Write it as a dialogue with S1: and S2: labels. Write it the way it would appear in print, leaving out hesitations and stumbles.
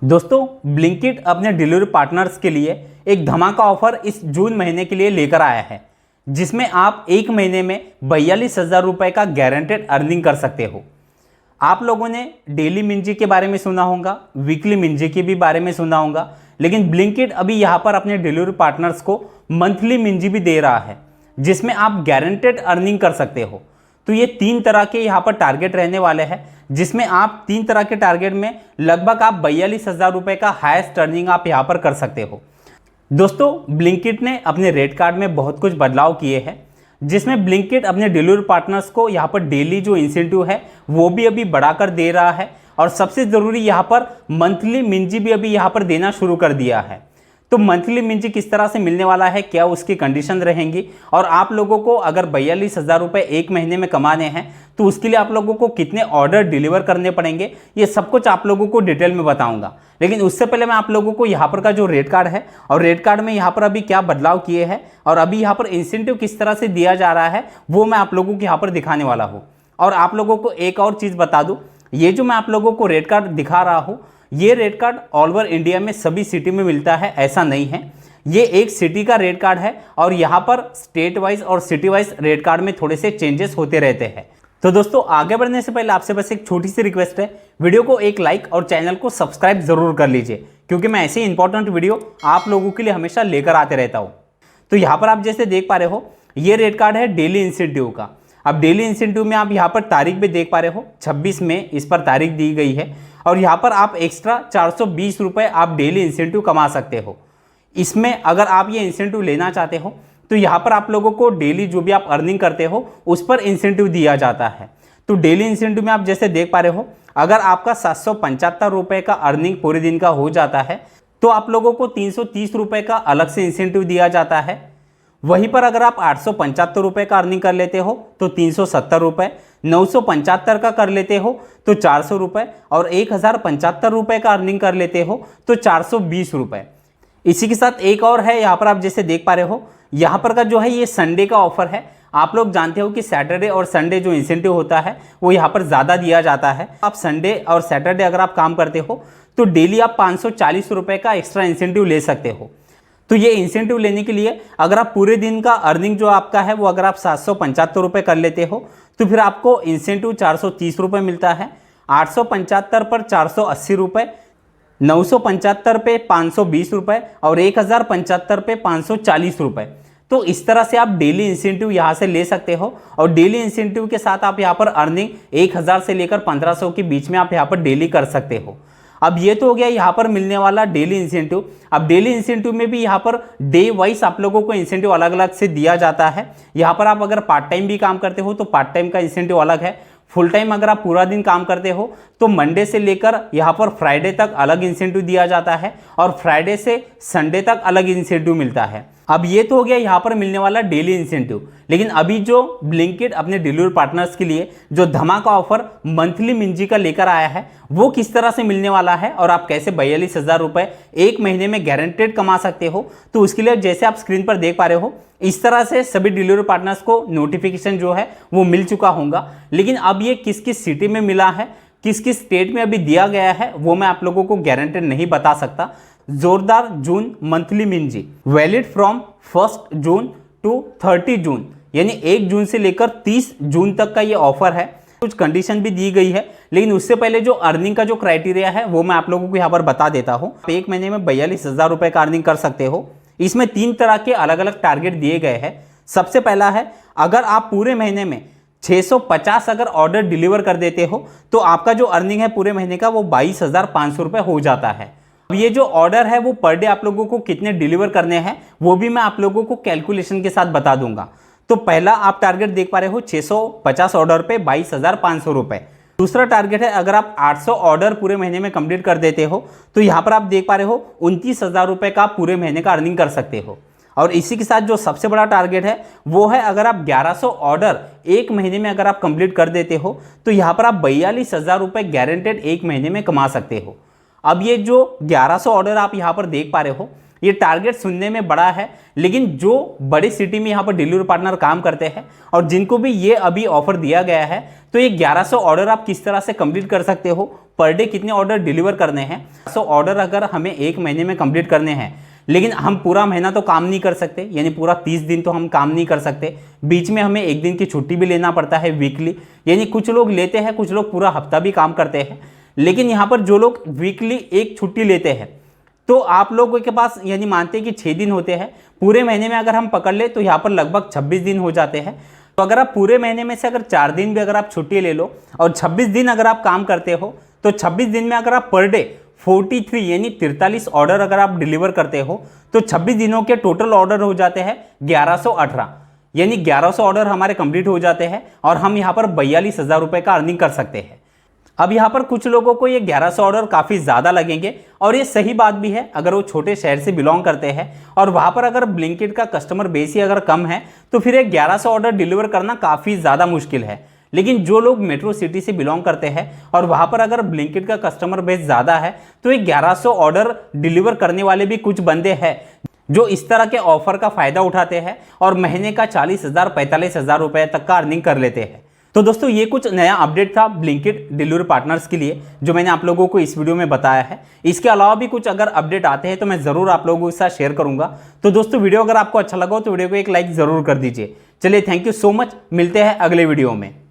S1: दोस्तों, ब्लिंकिट अपने delivery partners के लिए एक धमाका ऑफर इस जून महीने के लिए लेकर आया है, जिसमें आप एक महीने में 42,000 रुपये का गारंटेड अर्निंग कर सकते हो। आप लोगों ने डेली मिंजी के बारे में सुना होगा, वीकली मिंजी के भी बारे में सुना होगा, लेकिन ब्लिंकिट अभी यहाँ पर अपने डिलीवरी पार्टनर्स को मंथली मिंजी भी दे रहा है, जिसमें आप गारंटेड अर्निंग कर सकते हो। तो ये 3 तरह के यहाँ पर टारगेट रहने वाले हैं, जिसमें आप 3 तरह के टारगेट में लगभग आप 42,000 रुपये का हाईएस्ट अर्निंग आप यहाँ पर कर सकते हो। दोस्तों, ब्लिंकिट ने अपने रेट कार्ड में बहुत कुछ बदलाव किए हैं, जिसमें ब्लिंकिट अपने डिलीवरी पार्टनर्स को यहाँ पर डेली जो इंसेंटिव है वो भी अभी बढ़ाकर दे रहा है, और सबसे ज़रूरी यहाँ पर मंथली मिंजी भी अभी यहाँ पर देना शुरू कर दिया है। तो मंथली मिंजी किस तरह से मिलने वाला है, क्या उसकी कंडीशन रहेंगी, और आप लोगों को अगर 42,000 रुपये एक महीने में कमाने हैं तो उसके लिए आप लोगों को कितने ऑर्डर डिलीवर करने पड़ेंगे, ये सब कुछ आप लोगों को डिटेल में बताऊंगा। लेकिन उससे पहले मैं आप लोगों को यहाँ पर का जो रेट कार्ड है और रेट कार्ड में यहाँ पर अभी क्या बदलाव किए हैं और अभी यहाँ पर इंसेंटिव किस तरह से दिया जा रहा है वो मैं आप लोगों को यहाँ पर दिखाने वाला हूँ। और आप लोगों को एक और चीज़ बता दूँ, ये जो मैं आप लोगों को रेट कार्ड दिखा रहा हूँ, ये rate card all over India में सभी सिटी में मिलता है, ऐसा नहीं है। ये एक सिटी का रेट कार्ड है और यहाँ पर स्टेट वाइज और सिटी वाइज रेट कार्ड में थोड़े से चेंजेस होते रहते हैं। तो दोस्तों, आगे बढ़ने से पहले आपसे बस एक छोटी सी रिक्वेस्ट है, वीडियो को एक लाइक और चैनल को सब्सक्राइब जरूर कर लीजिए, क्योंकि मैं ऐसे इंपॉर्टेंट वीडियो आप लोगों के लिए हमेशा लेकर आते रहता हूँ। तो यहाँ पर आप जैसे देख पा रहे हो, ये रेट कार्ड है डेली इंसेंटिव का। अब डेली इंसेंटिव में आप यहाँ पर तारीख भी देख पा रहे हो, 26 मई इस पर तारीख दी गई है, और यहाँ पर आप एक्स्ट्रा 420 रुपये आप डेली इंसेंटिव कमा सकते हो। इसमें अगर आप ये इंसेंटिव लेना चाहते हो तो यहाँ पर आप लोगों को डेली जो भी आप अर्निंग करते हो उस पर इंसेंटिव दिया जाता है। तो डेली इंसेंटिव में आप जैसे देख पा रहे हो, अगर आपका 775 रुपये का अर्निंग पूरे दिन का हो जाता है तो आप लोगों को 330 रुपये का अलग से इंसेंटिव दिया जाता है। वहीं पर अगर आप 875 रुपये का अर्निंग कर लेते हो तो 370 रुपये, 975 का कर लेते हो तो 400 रुपये, और 1075 रुपये का अर्निंग कर लेते हो तो 420 रुपये। इसी के साथ एक और है, यहाँ पर आप जैसे देख पा रहे हो, यहाँ पर का जो है ये संडे का ऑफर है। आप लोग जानते हो कि सैटरडे और संडे जो इंसेंटिव होता है वो यहाँ पर ज़्यादा दिया जाता है। आप संडे और सैटरडे अगर आप काम करते हो तो डेली आप 540 रुपये का एक्स्ट्रा इंसेंटिव ले सकते हो। तो ये इंसेंटिव लेने के लिए अगर आप पूरे दिन का अर्निंग जो आपका है वो अगर आप 775 रुपये कर लेते हो तो फिर आपको इंसेंटिव 430 रुपये मिलता है। 875 पर 480 रुपये, 975 पे 520 रुपये और 1075 पे 540 रुपये। तो इस तरह से आप डेली इंसेंटिव यहाँ से ले सकते हो, और डेली इंसेंटिव के साथ आप यहाँ पर अर्निंग 1000 से लेकर 1500 के बीच में आप यहाँ पर डेली कर सकते हो। अब ये तो हो गया यहाँ पर मिलने वाला डेली इंसेंटिव। अब डेली इंसेंटिव में भी यहाँ पर डे वाइज आप लोगों को इंसेंटिव अलग अलग से दिया जाता है। यहाँ पर आप अगर पार्ट टाइम भी काम करते हो तो पार्ट टाइम का इंसेंटिव अलग है। फुल टाइम अगर आप पूरा दिन काम करते हो तो मंडे से लेकर यहाँ पर फ्राइडे तक अलग इंसेंटिव दिया जाता है, और फ्राइडे से संडे तक अलग इंसेंटिव मिलता है। अब ये तो हो गया यहाँ पर मिलने वाला डेली इंसेंटिव, लेकिन अभी जो ब्लिंकिट अपने डिलीवरी पार्टनर्स के लिए जो धमाका ऑफर मंथली मिंजी का लेकर आया है वो किस तरह से मिलने वाला है और आप कैसे 42,000 रुपये एक महीने में गारंटेड कमा सकते हो, तो उसके लिए जैसे आप स्क्रीन पर देख पा रहे हो, इस तरह से सभी डिलीवरी पार्टनर्स को नोटिफिकेशन जो है वो मिल चुका होगा। लेकिन अब ये किस किस सिटी में मिला है, किस किस स्टेट में अभी दिया गया है, वो मैं आप लोगों को गारंटेड नहीं बता सकता। जोरदार जून मंथली मिंजी valid from 1 June to 30 June, यानी 1 जून से लेकर 30 जून तक का ये ऑफर है। कुछ कंडीशन भी दी गई है, लेकिन उससे पहले जो अर्निंग का जो क्राइटेरिया है वो मैं आप लोगों को यहाँ पर बता देता हूँ। एक महीने में 42,000 रुपये का अर्निंग कर सकते हो। इसमें 3 तरह के अलग अलग टारगेट दिए गए हैं। सबसे पहला है, अगर आप पूरे महीने में 650 अगर ऑर्डर डिलीवर कर देते हो तो आपका जो अर्निंग है पूरे महीने का वो 22,500 रुपये हो जाता है। अब ये जो ऑर्डर है वो पर डे आप लोगों को कितने डिलीवर करने हैं वो भी मैं आप लोगों को कैलकुलेशन के साथ बता दूंगा। तो पहला आप टारगेट देख पा रहे हो, 650 ऑर्डर पे 22,500 रुपये। दूसरा टारगेट है, अगर आप 800 ऑर्डर पूरे महीने में कंप्लीट कर देते हो तो यहाँ पर आप देख पा रहे हो 29,000 रुपये का पूरे महीने का अर्निंग कर सकते हो। और इसी के साथ जो सबसे बड़ा टारगेट है वो है, अगर आप 1100 ऑर्डर एक महीने में अगर आप कंप्लीट कर देते हो तो यहाँ पर आप 42,000 रुपये गारंटेड एक महीने में कमा सकते हो। अब ये जो 1100 ऑर्डर आप यहाँ पर देख पा रहे हो, ये टारगेट सुनने में बड़ा है, लेकिन जो बड़ी सिटी में यहाँ पर डिलीवरी पार्टनर काम करते हैं और जिनको भी ये अभी ऑफर दिया गया है, तो ये 1100 ऑर्डर आप किस तरह से कंप्लीट कर सकते हो, पर डे कितने ऑर्डर डिलीवर करने हैं। 100 ऑर्डर अगर हमें एक महीने में कंप्लीट करने हैं, लेकिन हम पूरा महीना तो काम नहीं कर सकते, यानी पूरा 30 दिन तो हम काम नहीं कर सकते, बीच में हमें एक दिन की छुट्टी भी लेना पड़ता है वीकली, यानी कुछ लोग लेते हैं, कुछ लोग पूरा हफ्ता भी काम करते हैं। लेकिन यहाँ पर जो लोग वीकली एक छुट्टी लेते हैं, तो आप लोगों के पास यानी मानते हैं कि 6 दिन होते हैं, पूरे महीने में अगर हम पकड़ ले तो यहाँ पर लगभग 26 दिन हो जाते हैं। तो अगर आप पूरे महीने में से अगर 4 दिन भी अगर आप छुट्टी ले लो और 26 दिन अगर आप काम करते हो, तो 26 दिन में अगर आप पर डे 43 यानी 43 ऑर्डर अगर आप डिलीवर करते हो, तो 26 दिनों के टोटल ऑर्डर हो जाते हैं 1118, यानी 1100 ऑर्डर हमारे कंप्लीट हो जाते हैं और हम यहाँ पर 42,000 रुपये का अर्निंग कर सकते हैं। अब यहाँ पर कुछ लोगों को ये 1100 ऑर्डर काफ़ी ज़्यादा लगेंगे और ये सही बात भी है, अगर वो छोटे शहर से बिलोंग करते हैं और वहाँ पर अगर ब्लिंकिट का कस्टमर बेस ही अगर कम है, तो फिर ये 1100 ऑर्डर डिलीवर करना काफ़ी ज़्यादा मुश्किल है। लेकिन जो लोग मेट्रो सिटी से बिलोंग करते हैं और वहाँ पर अगर ब्लिंकिट का कस्टमर बेस ज़्यादा है, तो ये 1100 ऑर्डर डिलीवर करने वाले भी कुछ बंदे हैं जो इस तरह के ऑफर का फ़ायदा उठाते हैं और महीने का 40,000 45,000 रुपये तक का अर्निंग कर लेते हैं। तो दोस्तों ये कुछ नया अपडेट था ब्लिंकिट डिलीवरी पार्टनर्स के लिए, जो मैंने आप लोगों को इस वीडियो में बताया है। इसके अलावा भी कुछ अगर अपडेट आते हैं तो मैं ज़रूर आप लोगों के साथ शेयर करूंगा। तो दोस्तों वीडियो अगर आपको अच्छा लगा हो तो वीडियो को एक लाइक ज़रूर कर दीजिए। चलिए, थैंक यू सो मच, मिलते हैं अगले वीडियो में।